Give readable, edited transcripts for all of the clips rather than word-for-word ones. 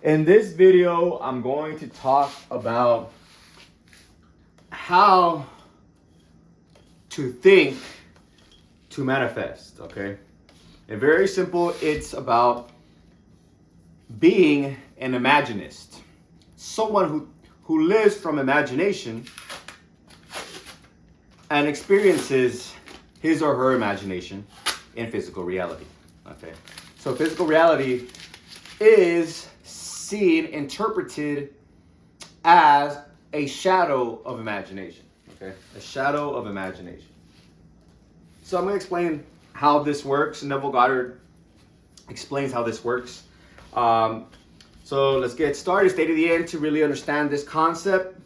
In this video, I'm going to talk about how to think to manifest, okay? And very simple, it's about being an imaginist. Someone who lives from imagination and experiences his or her imagination in physical reality, okay? So physical reality is seen, interpreted as a shadow of imagination, okay? A shadow of imagination. So I'm going to explain how this works. Neville Goddard explains how this works. So let's get started. Stay to the end to really understand this concept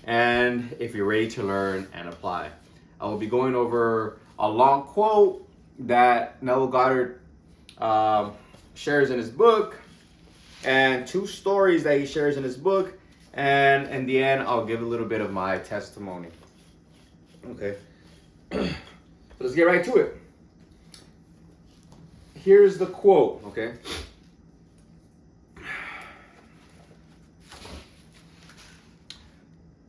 and if you're ready to learn and apply. I will be going over a long quote that Neville Goddard shares in his book and two stories that he shares in his book. And in the end, I'll give a little bit of my testimony. Okay. So let's get right to it. Here's the quote, okay?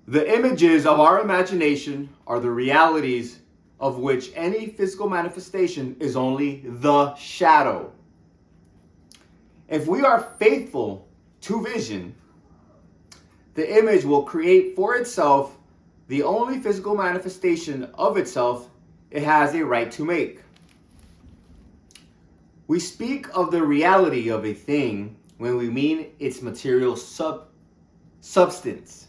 The images of our imagination are the realities of which any physical manifestation is only the shadow. If we are faithful to vision, the image will create for itself the only physical manifestation of itself it has a right to make. We speak of the reality of a thing when we mean its material substance.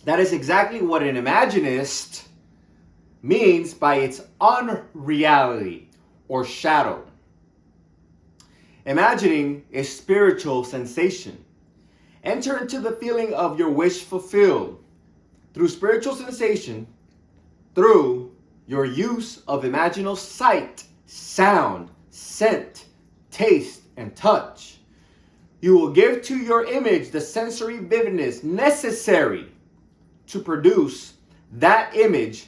That is exactly what an imaginist means by its unreality or shadow. Imagining a spiritual sensation. Enter into the feeling of your wish fulfilled through spiritual sensation, through your use of imaginal sight, sound, scent, taste, and touch. You will give to your image the sensory vividness necessary to produce that image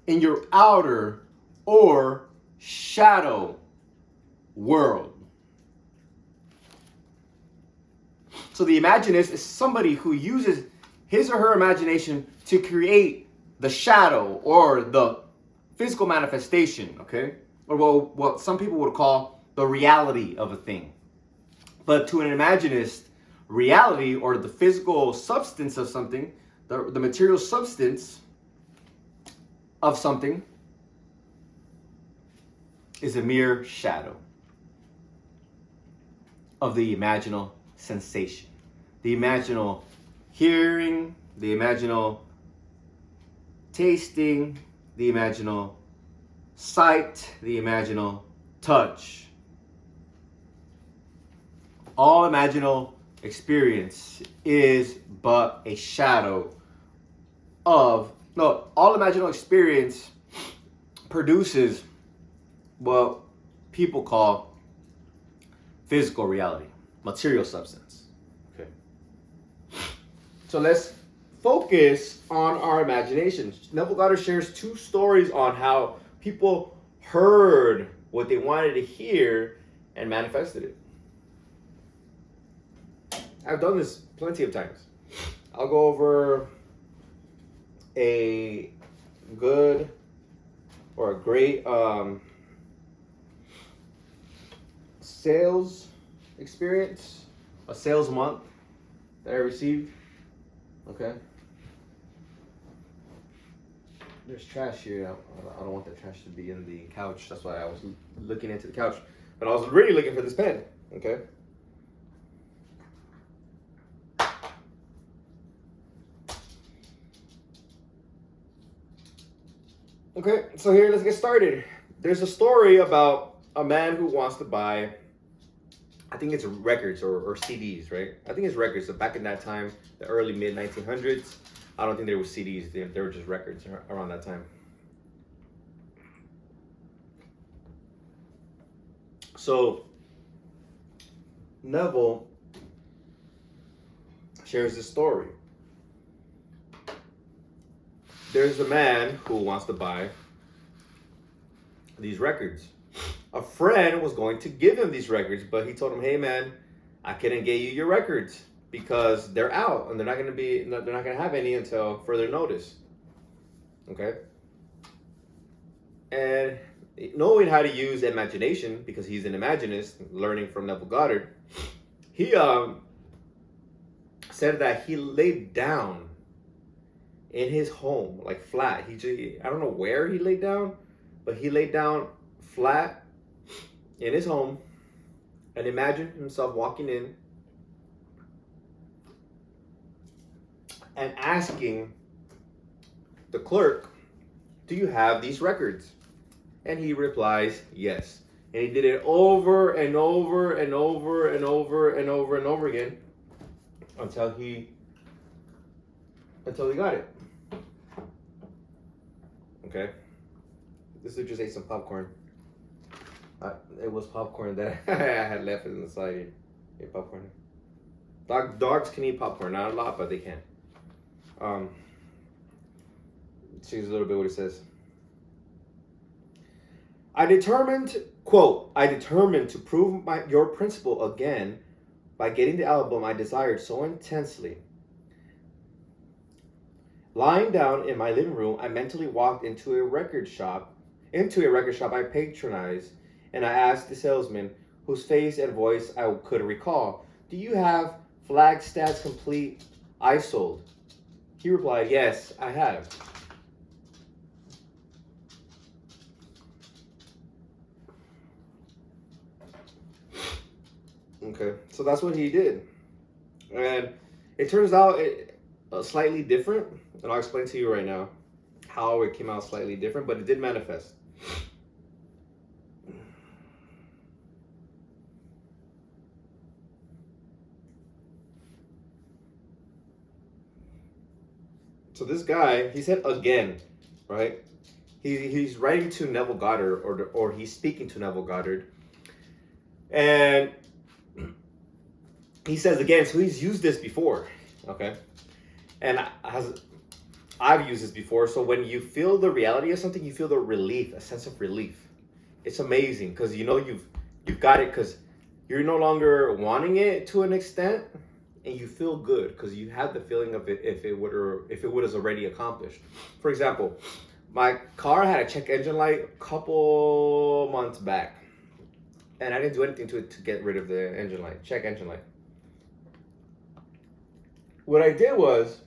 in your outer or shadow world. So the imaginist is somebody who uses his or her imagination to create the shadow or the physical manifestation, okay? Or what some people would call the reality of a thing. But to an imaginist, reality or the physical substance of something, the material substance of something is a mere shadow of the imaginal sensation. The imaginal hearing, the imaginal tasting, the imaginal sight, the imaginal touch. All imaginal experience is but a shadow of, no, all imaginal experience produces what people call physical reality, material substance. Okay. So let's focus on our imagination. Neville Goddard shares two stories on how people heard what they wanted to hear and manifested it. I've done this plenty of times. I'll go over a good or a great sales experience, a sales month that I received. Okay. There's trash here. I don't want the trash to be in the couch. That's why I was looking into the couch. But I was really looking for this pen. Okay. Okay, so here, let's get started. There's a story about a man who wants to buy, I think it's records or CDs, right? I think it's records. So back in that time, the early mid 1900s, I don't think there were CDs. They were just records around that time. So Neville shares this story. There's a man who wants to buy these records. A friend was going to give him these records, but he told him, hey man, I couldn't get you your records because they're out and they're not gonna have any until further notice. Okay. And knowing how to use imagination, because he's an imaginist, learning from Neville Goddard, he said that he laid down in his home, like flat. I don't know where he laid down, but he laid down flat in his home and imagined himself walking in and asking the clerk, "Do you have these records?" And he replies, "Yes." And he did it over and over and over and over and over and over again until he got it. Okay. This dude just ate some popcorn. It was popcorn that I had left in the side. Ate popcorn. Dogs can eat popcorn, not a lot, but they can. Here's a little bit what it says. I determined to prove your principle again by getting the album I desired so intensely. Lying down in my living room, I mentally walked into a record shop I patronized, and I asked the salesman, whose face and voice I could recall, "Do you have Flagstaff Complete I sold?" He replied, "Yes, I have." Okay, so that's what he did. And it turns out slightly different, and I'll explain to you right now how it came out slightly different, but it did manifest. So this guy, he said again, right? He's writing to Neville Goddard, or he's speaking to Neville Goddard, and he says again. So he's used this before, okay? And I've used this before. So when you feel the reality of something, you feel the relief, a sense of relief. It's amazing because you know you've got it, because you're no longer wanting it to an extent, and you feel good because you have the feeling of it if it was already accomplished. For example, my car had a check engine light a couple months back, and I didn't do anything to it to get rid of the check engine light. What I did was,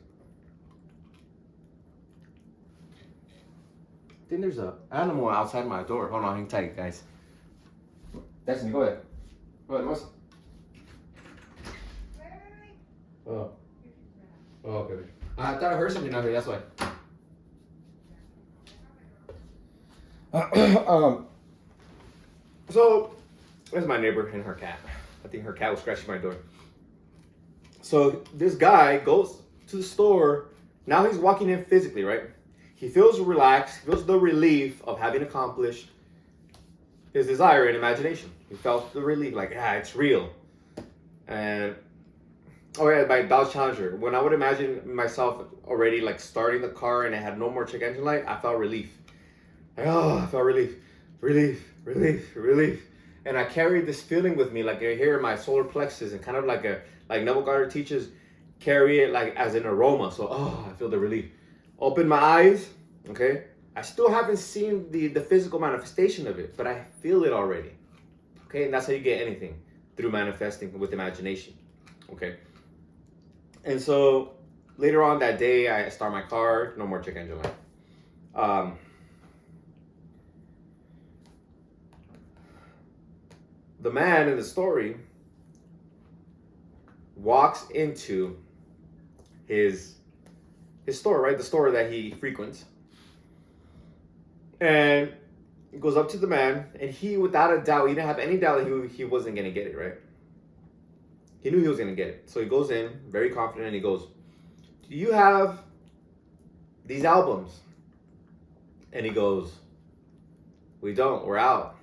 I think there's an animal outside my door. Hold on, hang tight, guys. Destiny, go ahead. Go ahead, what's... Oh. Oh, okay. I thought I heard something out here, that's why. So, there's my neighbor and her cat. I think her cat was scratching my door. So, this guy goes to the store. Now he's walking in physically, right? He feels relaxed, feels the relief of having accomplished his desire and imagination. He felt the relief, like, it's real. And, oh yeah, my Dodge Challenger. When I would imagine myself already like starting the car and it had no more check engine light, I felt relief. Like, I felt relief. And I carried this feeling with me, like here in my solar plexus, and kind of like Neville Goddard teaches, carry it like as an aroma. So, I feel the relief. Open my eyes, okay? I still haven't seen the physical manifestation of it, but I feel it already, okay? And that's how you get anything, through manifesting with imagination, okay? And so later on that day, I start my car, no more check engine light. The man in the story walks into his store, right? The store that he frequents. And goes up to the man, and he, without a doubt, he didn't have any doubt that he wasn't going to get it, right? He knew he was going to get it. So he goes in, very confident, and he goes, "Do you have these albums?" And he goes, "We don't, we're out."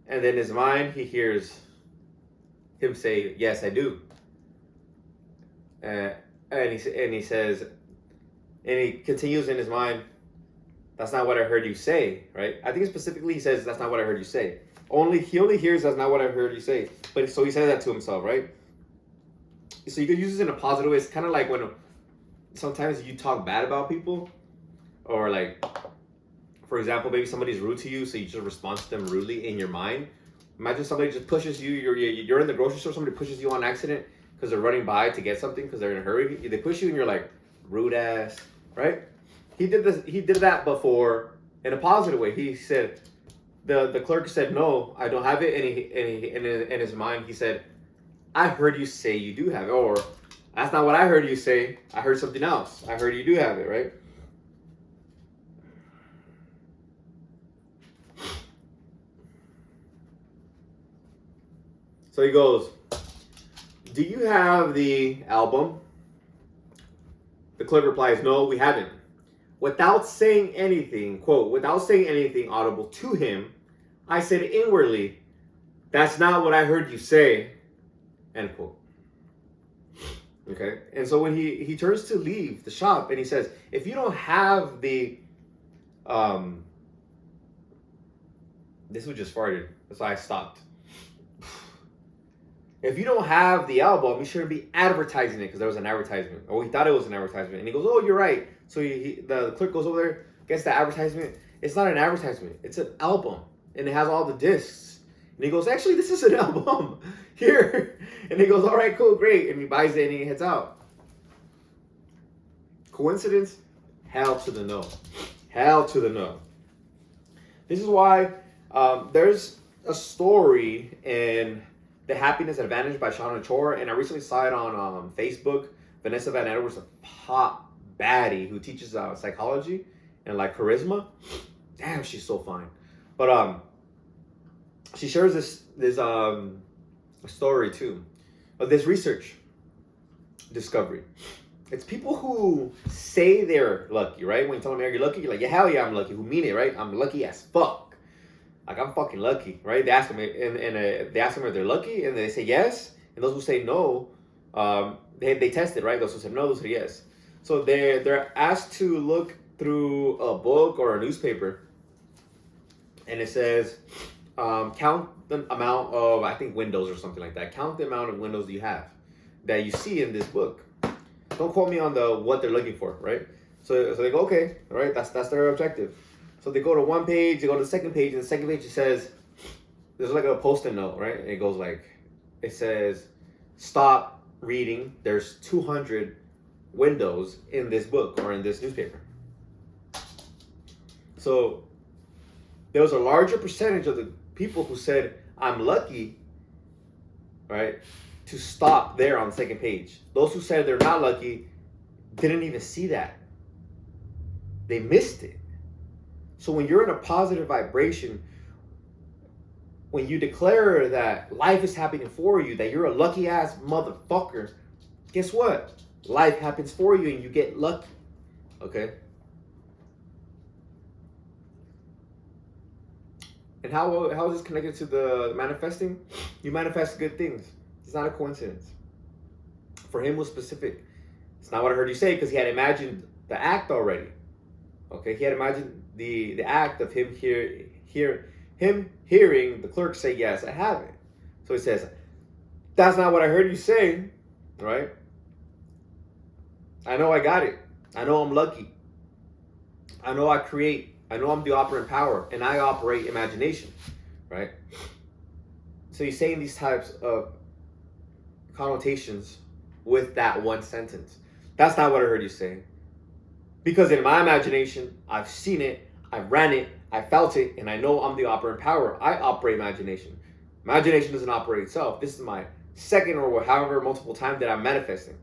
And then in his mind, he hears him say, "Yes, I do." And he says, and he continues in his mind, "That's not what I heard you say," right? I think specifically he says, "That's not what I heard you say." He only hears that's not what I heard you say. But so he says that to himself, right? So you could use this in a positive way. It's kind of like when sometimes you talk bad about people, or like, for example, maybe somebody's rude to you, so you just respond to them rudely in your mind. Imagine somebody just pushes you. You're in the grocery store. Somebody pushes you on accident because they're running by to get something because they're in a hurry. They push you and you're like, rude ass, right? He did this. He did that before in a positive way. He said, the clerk said, no, I don't have it. And in his mind, he said, I heard you say you do have it. Or, that's not what I heard you say. I heard something else. I heard you do have it, right? So he goes, do you have the album? The clerk replies, no, we haven't. Without saying anything, quote, without saying anything audible to him, I said inwardly, that's not what I heard you say, end quote. Okay, and so when he turns to leave the shop and he says, if you don't have the, this was just farted, that's why I stopped. If you don't have the album, you shouldn't be advertising it because there was an advertisement. Or he thought it was an advertisement. And he goes, oh, you're right. So the clerk goes over there, gets the advertisement. It's not an advertisement. It's an album. And it has all the discs. And he goes, actually, this is an album. Here. And he goes, all right, cool, great. And he buys it and he heads out. Coincidence? Hell to the no. Hell to the no. This is why there's a story in The Happiness Advantage by Shauna Chor, and I recently saw it on Facebook. Vanessa Van Edwards, a pop baddie who teaches psychology and like charisma. Damn, she's so fine. But she shares this story too of this research discovery. It's people who say they're lucky, right? When you tell them, are you lucky? You're like, yeah, hell yeah, I'm lucky. Who mean it, right? I'm lucky as fuck. Like, I'm fucking lucky, right? They ask them, they ask them if they're lucky, and they say yes. And those who say no, they test it, right? Those who say no, those who say yes. So they're asked to look through a book or a newspaper, and it says, count the amount of, I think, windows or something like that. Count the amount of windows you have that you see in this book. Don't quote me on what they're looking for, right? So they go, okay, all right, that's their objective. So they go to one page, they go to the second page, and the second page it says, there's like a post-it note, right? And it goes like, it says, stop reading. There's 200 windows in this book or in this newspaper. So there was a larger percentage of the people who said, I'm lucky, right, to stop there on the second page. Those who said they're not lucky didn't even see that. They missed it. So when you're in a positive vibration, when you declare that life is happening for you, that you're a lucky ass motherfucker, guess what? Life happens for you and you get lucky. Okay? And how is this connected to the manifesting? You manifest good things. It's not a coincidence. For him, it was specific. It's not what I heard you say because he had imagined the act already. Okay, he had imagined the act of him hearing the clerk say, yes, I have it. So he says, that's not what I heard you say, right? I know I got it. I know I'm lucky. I know I create. I know I'm the operant power, and I operate imagination, right? So he's saying these types of connotations with that one sentence. That's not what I heard you say. Because in my imagination, I've seen it, I've ran it, I felt it, and I know I'm the operant power. I operate imagination. Imagination doesn't operate itself. This is my second or however multiple time that I'm manifesting.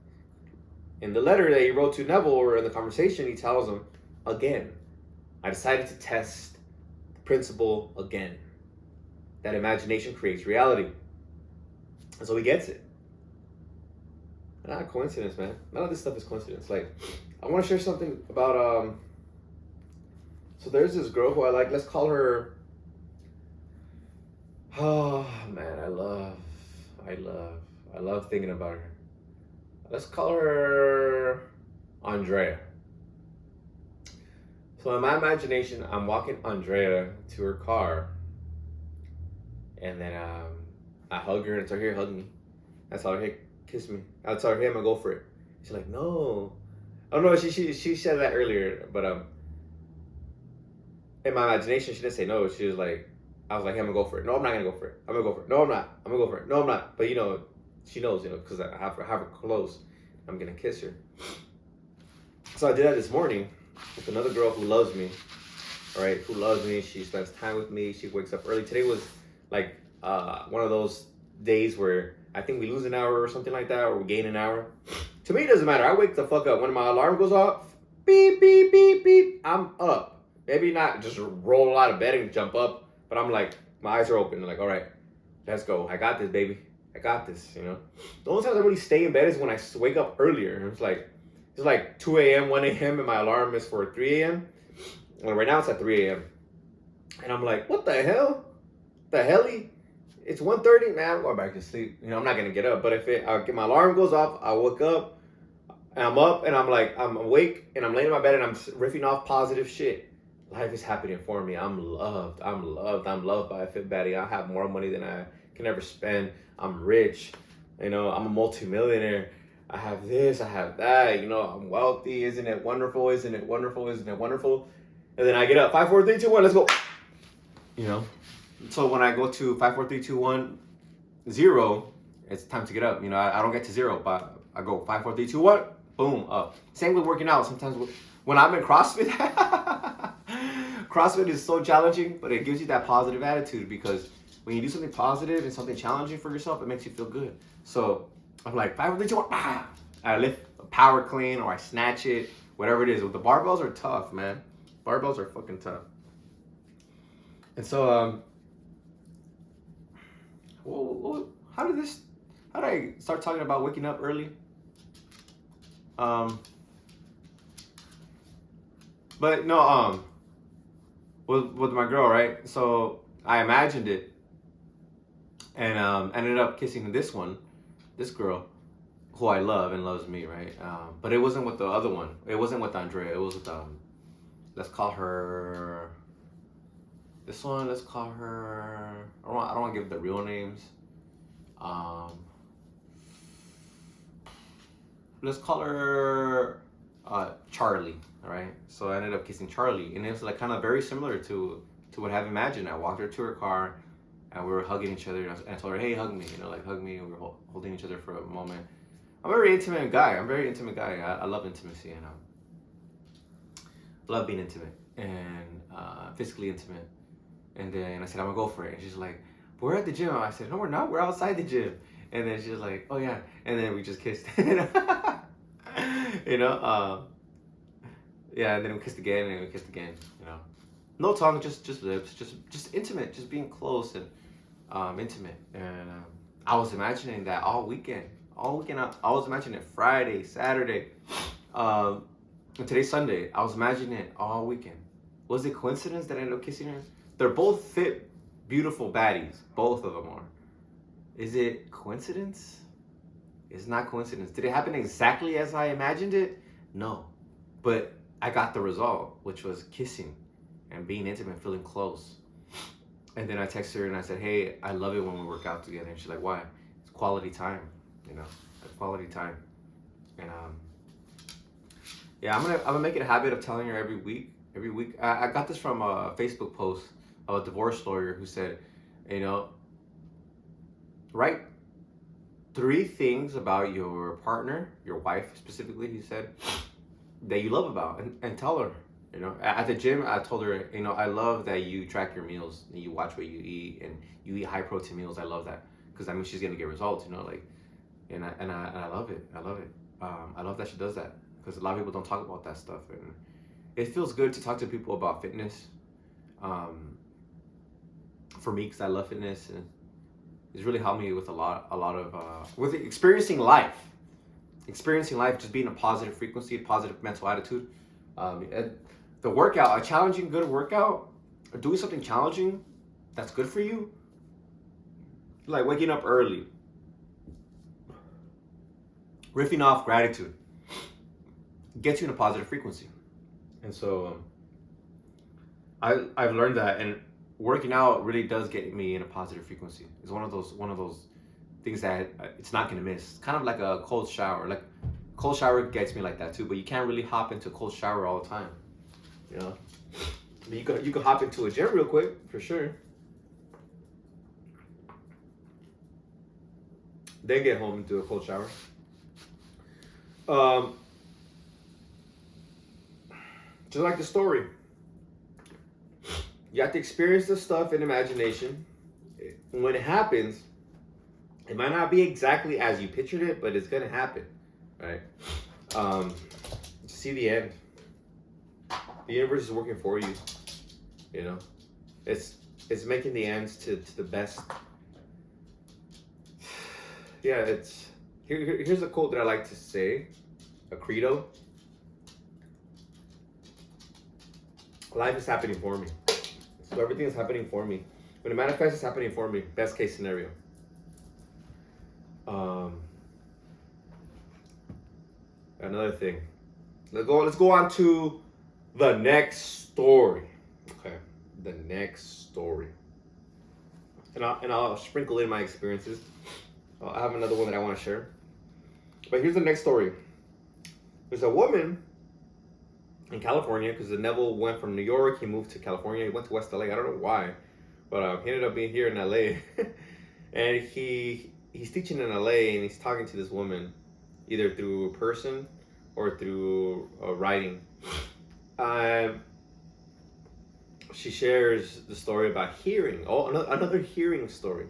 In the letter that he wrote to Neville or in the conversation, he tells him, again, I decided to test the principle again. That imagination creates reality. And so he gets it. Not a coincidence, man. None of this stuff is coincidence. Like, I want to share something about, so there's this girl who I like. Let's call her, oh, man, I love thinking about her. Let's call her Andrea. So in my imagination, I'm walking Andrea to her car. And then I hug her and tell her, here, hug me. I tell her, hey, kiss me. I tell her, hey, I'm gonna go for it. She's like, no. Oh no, she said that earlier, but in my imagination she didn't say no. She was like, I was like, hey, I'm gonna go for it. No, I'm not gonna go for it. I'm gonna go for it. No, I'm not. I'm gonna go for it. No, I'm not. But she knows, because I have her close. I'm gonna kiss her. So I did that this morning with another girl who loves me. All right, who loves me. She spends time with me. She wakes up early. Today was like one of those days where I think we lose an hour or something like that, or we gain an hour. To me, it doesn't matter. I wake the fuck up. When my alarm goes off, beep, beep, beep, beep, I'm up. Maybe not just roll out of bed and jump up, but I'm like, my eyes are open. I'm like, all right, let's go. I got this, baby. I got this, The only times I really stay in bed is when I wake up earlier. It's like 2 a.m., 1 a.m., and my alarm is for 3 a.m. Well, right now it's at 3 a.m. And I'm like, what the hell? The helly? It's 1:30, man, I'm going back to sleep. I'm not going to get up. But if my alarm goes off, I wake up, and I'm up, and I'm like, I'm awake, and I'm laying in my bed, and I'm riffing off positive shit. Life is happening for me. I'm loved. I'm loved by a fit baddie. I have more money than I can ever spend. I'm rich. I'm a multimillionaire. I have this, I have that. I'm wealthy. Isn't it wonderful? Isn't it wonderful? Isn't it wonderful? And then I get up. 5, 4, 3, 2, 1. Let's go. So when I go to 5, 4, 3, 2, 1, 0, it's time to get up. I don't get to 0, but I go 5, 4, 3, 2, 1, boom, up. Same with working out. Sometimes when I'm in CrossFit, CrossFit is so challenging, but it gives you that positive attitude, because when you do something positive and something challenging for yourself, it makes you feel good. So I'm like, 5, 4, 3, 2, 1, ah! I lift a power clean, or I snatch it, whatever it is. The barbells are tough, man. Barbells are fucking tough. And so, how did I start talking about waking up early? But no, with my girl, right? So I imagined it, and ended up kissing this girl, who I love and loves me, right? But it wasn't with the other one. It wasn't with Andrea. It was with let's call her. This one, let's call her. I don't want to give the real names. Let's call her Charlie. All right. So I ended up kissing Charlie, and it was like kind of very similar to what I have imagined. I walked her to her car, and we were hugging each other. And I told her, "Hey, hug me." Hug me. And we were holding each other for a moment. I'm a very intimate guy. I love intimacy, and love being intimate and physically intimate. And then I said, I'm gonna go for it. And she's like, we're at the gym. I said, no, we're not. We're outside the gym. And then she's like, oh yeah. And then we just kissed. Yeah. And then we kissed again, and we kissed again. No tongue, just lips, just intimate, just being close and intimate. And I was imagining that all weekend. I was imagining it Friday, Saturday, and today's Sunday. I was imagining it all weekend. Was it coincidence that I ended up kissing her? They're both fit, beautiful baddies. Both of them are. Is it coincidence? It's not coincidence. Did it happen exactly as I imagined it? No. But I got the result, which was kissing and being intimate, feeling close. And then I texted her and I said, hey, I love it when we work out together. And she's like, why? It's quality time, It's quality time. And yeah, I'm gonna make it a habit of telling her every week. I got this from a Facebook post of a divorce lawyer who said, write 3 things about your partner, your wife specifically, he said, that you love about, and tell her. At the gym, I told her, I love that you track your meals and you watch what you eat and you eat high protein meals. I love that, because she's gonna get results, and I love it. I love it. I love that she does that, because a lot of people don't talk about that stuff, and it feels good to talk to people about fitness. For me, because I love fitness, and it's really helped me with a lot of with experiencing life, just being a positive frequency, a positive mental attitude. The workout, a challenging, good workout, or doing something challenging that's good for you, like waking up early, riffing off gratitude, gets you in a positive frequency. And so I've learned that, and working out really does get me in a positive frequency. It's one of those things that it's not gonna miss. It's kind of like a cold shower. Like cold shower gets me like that too, but you can't really hop into a cold shower all the time. You know, but you could hop into a gym real quick for sure. Then get home and do a cold shower. Just like the story, you have to experience the stuff in imagination. When it happens, it might not be exactly as you pictured it, but it's gonna happen, right? See the end. The universe is working for you. You know, it's making the ends to the best. Yeah, it's here's a quote that I like to say, a credo. Life is happening for me. So everything is happening for me. When it manifests, it's happening for me. Best case scenario. Another thing. Let's go on to the next story. Okay, the next story. And I'll sprinkle in my experiences. I have another one that I want to share. But here's the next story. There's a woman in California, because Neville went from New York, he moved to California, he went to West LA. I don't know why, but he ended up being here in LA. And he's teaching in LA, and he's talking to this woman, either through person or through writing. She shares the story about hearing. Oh, another hearing story.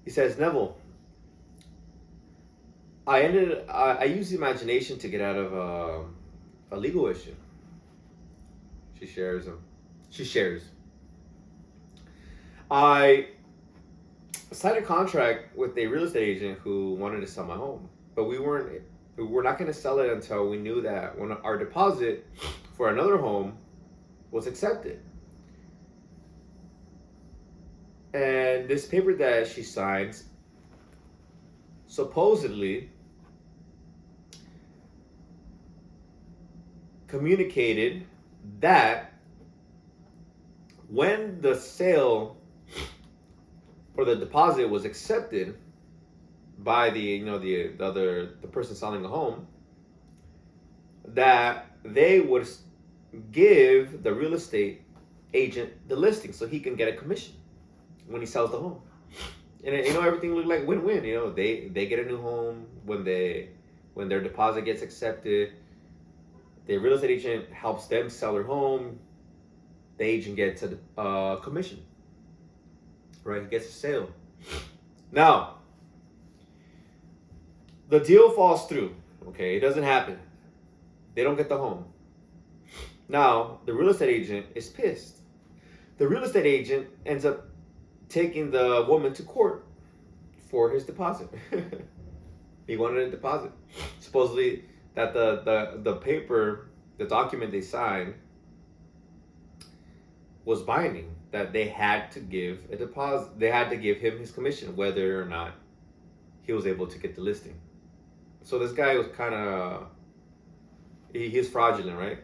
He says, Neville, I use imagination to get out of a legal issue. She shares. I signed a contract with a real estate agent who wanted to sell my home, but we were not going to sell it until we knew that when our deposit for another home was accepted. And this paper that she signs supposedly communicated that when the sale or the deposit was accepted by the person selling the home, that they would give the real estate agent the listing so he can get a commission when he sells the home. And everything looked like win-win. They get a new home when their deposit gets accepted. The real estate agent helps them sell their home. The agent gets a commission. Right? He gets a sale. Now, the deal falls through. Okay, it doesn't happen. They don't get the home. Now, the real estate agent is pissed. The real estate agent ends up taking the woman to court for his deposit. He wanted a deposit. Supposedly that the paper, the document they signed was binding, that they had to give a deposit. They had to give him his commission, whether or not he was able to get the listing. So this guy was kind of, he's fraudulent, right?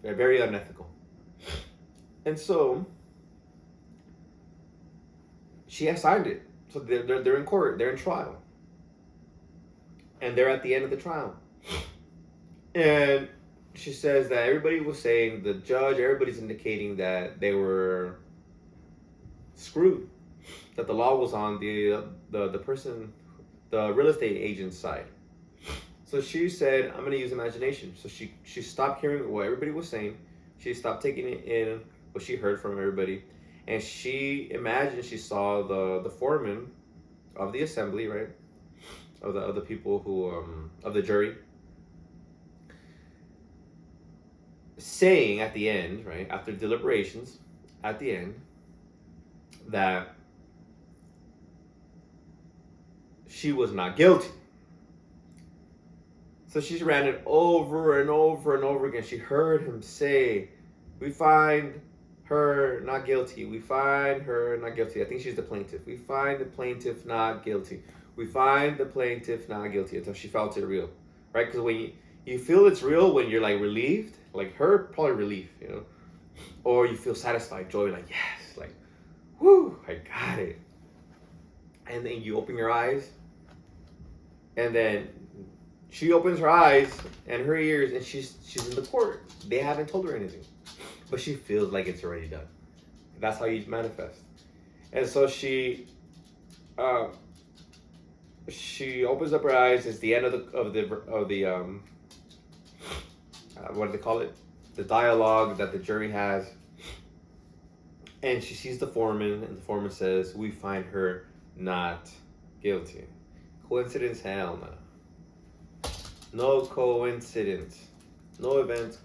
Very unethical. And so she has signed it. So they're in court, they're in trial. And they're at the end of the trial. And she says that everybody was saying, the judge, everybody's indicating that they were screwed. That the law was on the person, the real estate agent's side. So she said, I'm going to use imagination. So she stopped hearing what everybody was saying. She stopped taking it in, what she heard from everybody. And she imagined she saw the foreman of the assembly, right? Of the people who, of the jury, saying at the end, right, after deliberations, at the end, that she was not guilty. So she ran it over and over and over again. She heard him say, we find her not guilty. We find her not guilty. I think she's the plaintiff. We find the plaintiff not guilty. We find the plaintiff not guilty, until she felt it real, right? Because when you feel it's real, when you're like relieved, like her, probably relief, or you feel satisfied, joy, like yes, like whoo, I got it. And then you open your eyes, and then she opens her eyes and her ears, and she's in the court. They haven't told her anything, but she feels like it's already done. That's how you manifest. And so she opens up her eyes. It's the end of the what do they call it? The dialogue that the jury has. And she sees the foreman, and the foreman says, "We find her not guilty." Coincidence? Hell no. No coincidence. No event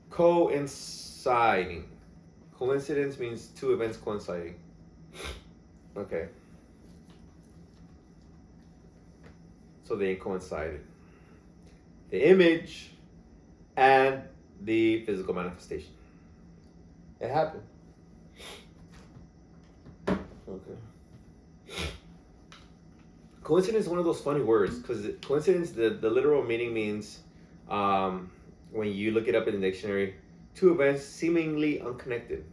coinciding. Coincidence means two events coinciding. Okay. So they coincided. The image and the physical manifestation. It happened. Okay. Coincidence is one of those funny words, because coincidence, the literal meaning means, when you look it up in the dictionary, two events seemingly unconnected.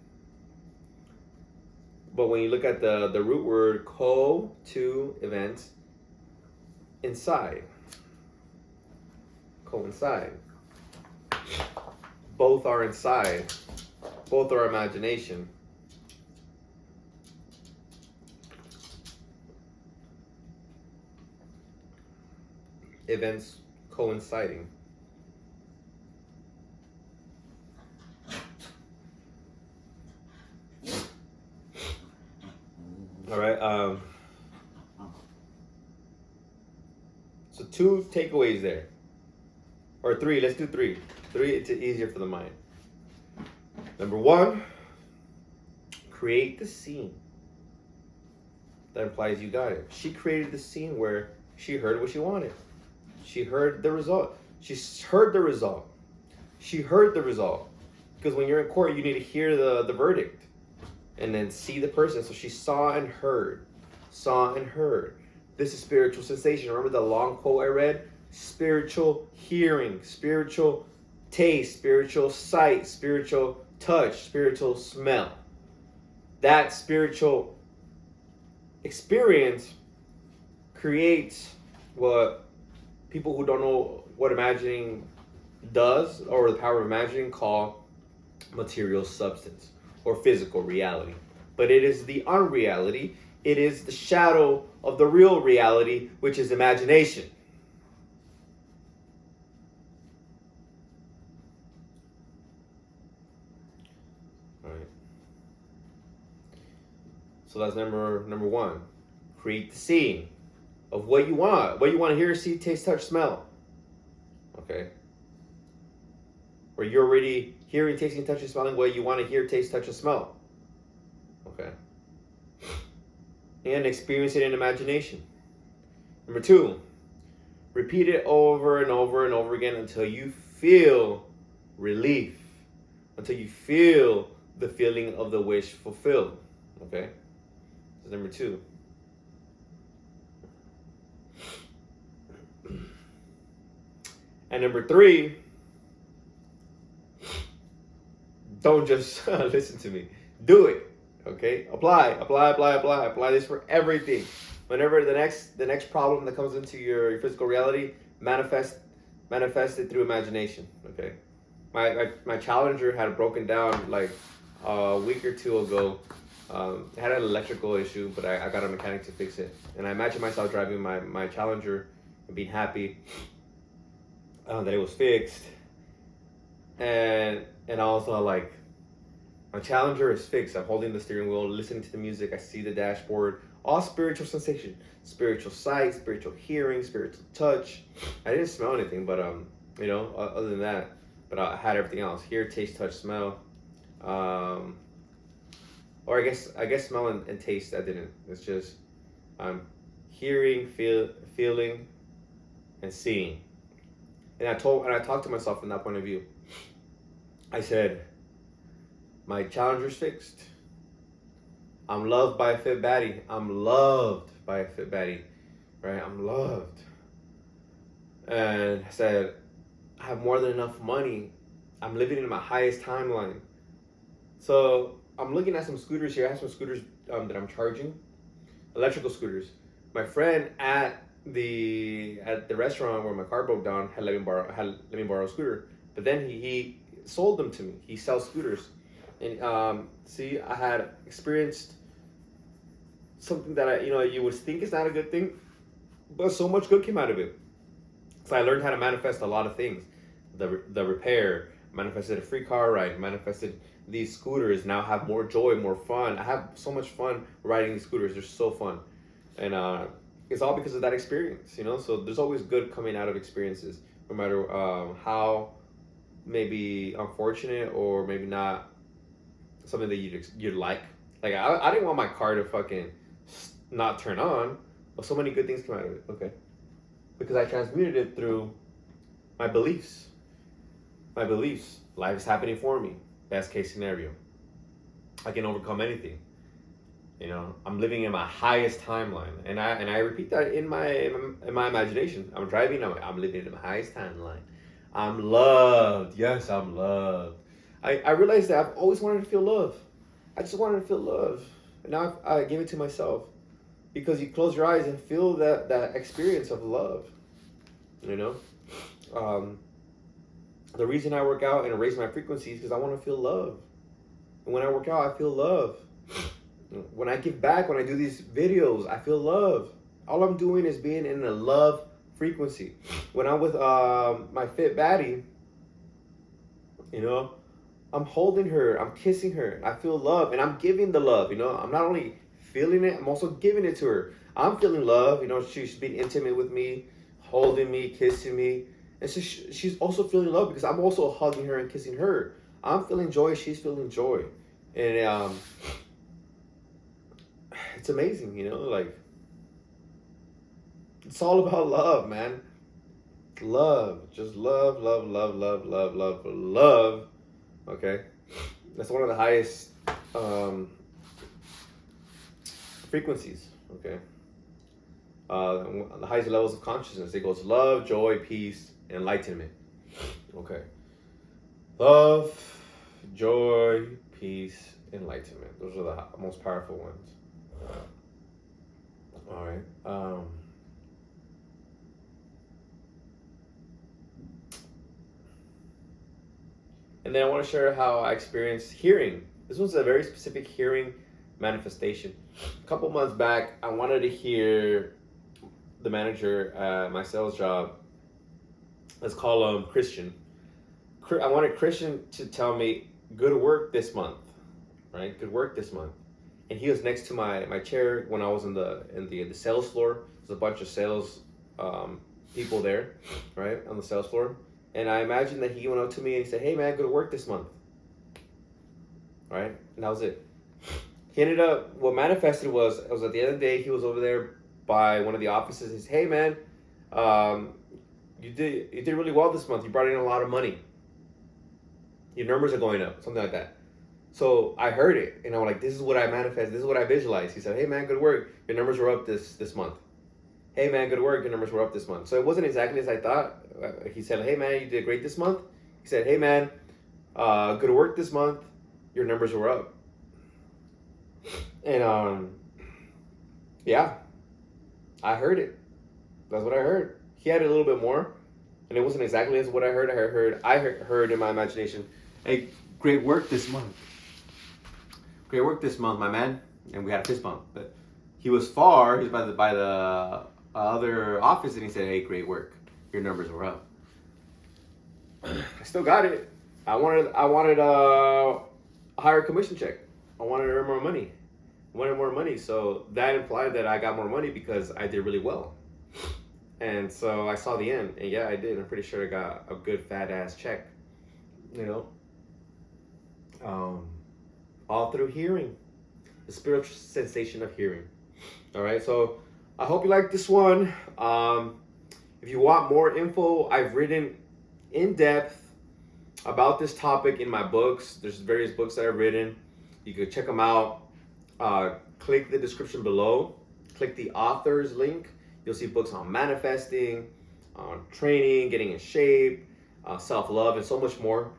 But when you look at the root word two events, inside, coincide. Both are inside. Both are imagination. Events coinciding. All right. So 2 takeaways there, or 3. Let's do 3. 3, it's easier for the mind. Number 1, create the scene. That implies you got it. She created the scene where she heard what she wanted. She heard the result. She heard the result. She heard the result. Because when you're in court, you need to hear the verdict and then see the person. So she saw and heard. Saw and heard. This is spiritual sensation. Remember the long quote I read? Spiritual hearing, spiritual taste, spiritual sight, spiritual touch, spiritual smell. That spiritual experience creates what people who don't know what imagining does, or the power of imagining, call material substance or physical reality. But it is the unreality. It is the shadow of the real reality, which is imagination. All right. So that's number 1. Create the scene of what you want to hear, see, taste, touch, smell. Okay. Where you're already hearing, tasting, touching, smelling what you want to hear, taste, touch, and smell. Okay. And experience it in imagination. Number 2, repeat it over and over and over again until you feel relief, until you feel the feeling of the wish fulfilled. Okay. That's number 2. And number 3, don't just listen to me. Do it. Okay? Apply this for everything. Whenever the next problem that comes into your physical reality, manifest it through imagination. Okay? My Challenger had broken down like a week or 2 ago. It had an electrical issue, but I got a mechanic to fix it. And I imagined myself driving my Challenger and being happy that it was fixed. And also, like, my Challenger is fixed. I'm holding the steering wheel, listening to the music. I see the dashboard. All spiritual sensation, spiritual sight, spiritual hearing, spiritual touch. I didn't smell anything, but other than that, but I had everything else: hear, taste, touch, smell. Or I guess smell and taste. I didn't. It's just hearing, feeling, and seeing. And I talked to myself from that point of view. I said, my Challenger's fixed. I'm loved by a fit baddie. I'm loved by a fit baddie. Right? I'm loved. And I said, I have more than enough money. I'm living in my highest timeline. So I'm looking at some scooters here. I have some scooters that I'm charging, electrical scooters. My friend at the restaurant where my car broke down had let me borrow a scooter. But then he sold them to me. He sells scooters, and see, I had experienced something that you would think is not a good thing, but so much good came out of it. So I learned how to manifest a lot of things. The repair, manifested a free car ride, manifested these scooters now have more joy, more fun. I have so much fun riding these scooters. They're so fun. And it's all because of that experience, So there's always good coming out of experiences, no matter how maybe unfortunate or maybe not something that you'd like. Like I didn't want my car to fucking not turn on, but so many good things come out of it. Okay, because I transmuted it through my beliefs. My beliefs. Life is happening for me. Best case scenario. I can overcome anything. I'm living in my highest timeline, and I repeat that in my imagination. I'm driving. I'm living in my highest timeline. I'm loved. Yes, I'm loved. I realized that I've always wanted to feel love. I just wanted to feel love, and now I gave it to myself, because you close your eyes and feel that experience of love. The reason I work out and raise my frequency is because I want to feel love. And when I work out, I feel love. When I give back, when I do these videos, I feel love. All I'm doing is being in a love frequency. When I'm with my fit baddie, I'm holding her, I'm kissing her, I feel love, and I'm giving the love. I'm not only feeling it, I'm also giving it to her. I'm feeling love. She's being intimate with me, holding me, kissing me. And so she's also feeling love because I'm also hugging her and kissing her. I'm feeling joy, she's feeling joy. And it's amazing, like, it's all about love, man. Love. Just love, love, love, love, love, love, love. Okay? That's one of the highest frequencies, okay? The highest levels of consciousness. It goes love, joy, peace, enlightenment. Okay. Love, joy, peace, enlightenment. Those are the most powerful ones. All right. And then I want to share how I experienced hearing. This was a very specific hearing manifestation. A couple months back, I wanted to hear the manager at my sales job. Let's call him Christian. I wanted Christian to tell me, good work this month, right? Good work this month. And he was next to my chair when I was in the sales floor. There's a bunch of sales people there, right, on the sales floor. And I imagined that he went up to me and he said, hey man, good work this month, right? And that was it. He ended up, what manifested was, it was at the end of the day, he was over there by one of the offices. He said, hey man, you did really well this month. You brought in a lot of money. Your numbers are going up, something like that. So I heard it, and I'm like, this is what I manifest. This is what I visualize. He said, hey man, good work. Your numbers were up this month. Hey man, good work. Your numbers were up this month. So it wasn't exactly as I thought. He said, hey man, you did great this month. He said, hey man, good work this month. Your numbers were up. And yeah, I heard it. That's what I heard. He had a little bit more, and it wasn't exactly as what I heard. I heard in my imagination, hey, great work this month. Great work this month, my man. And we had a fist bump, but he was far. He was by the other office, and he said, hey, great work. Your numbers were up. I still got it. I wanted a higher commission check. I wanted to earn more money. I wanted more money. So that implied that I got more money because I did really well. And so I saw the end, and yeah, I did. I'm pretty sure I got a good fat ass check, all through hearing, the spiritual sensation of hearing. All right, so I hope you like this one. If you want more info, I've written in depth about this topic in my books. There's various books that I've written. You can check them out. Click the description below. Click the author's link. You'll see books on manifesting, on training, getting in shape, self-love, and so much more.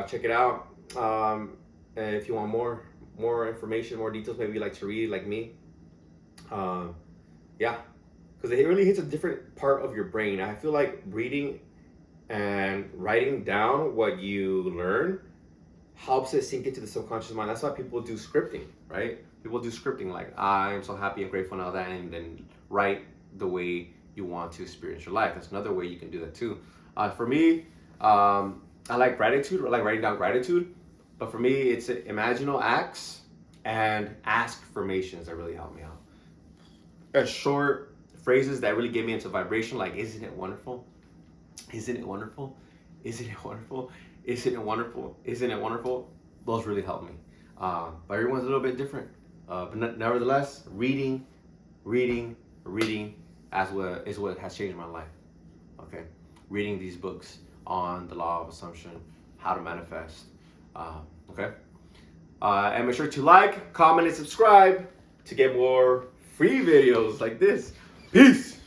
Check it out. And if you want more more information, more details, maybe you like to read like me. Yeah, because it really hits a different part of your brain. I feel like reading and writing down what you learn helps it sink into the subconscious mind. That's why people do scripting, right? People do scripting like, I'm so happy and grateful now that, and then write the way you want to experience your life. That's another way you can do that too. For me, I like gratitude. I like writing down gratitude. But for me, it's imaginal acts and affirmations that really help me out. And short phrases that really get me into vibration, like, isn't it wonderful? Isn't it wonderful? Isn't it wonderful? Isn't it wonderful? Isn't it wonderful? Those really help me. But everyone's a little bit different. But nevertheless, reading is what has changed my life. Okay, reading these books on the law of assumption, how to manifest. Okay, and make sure to like, comment, and subscribe to get more free videos like this. Peace.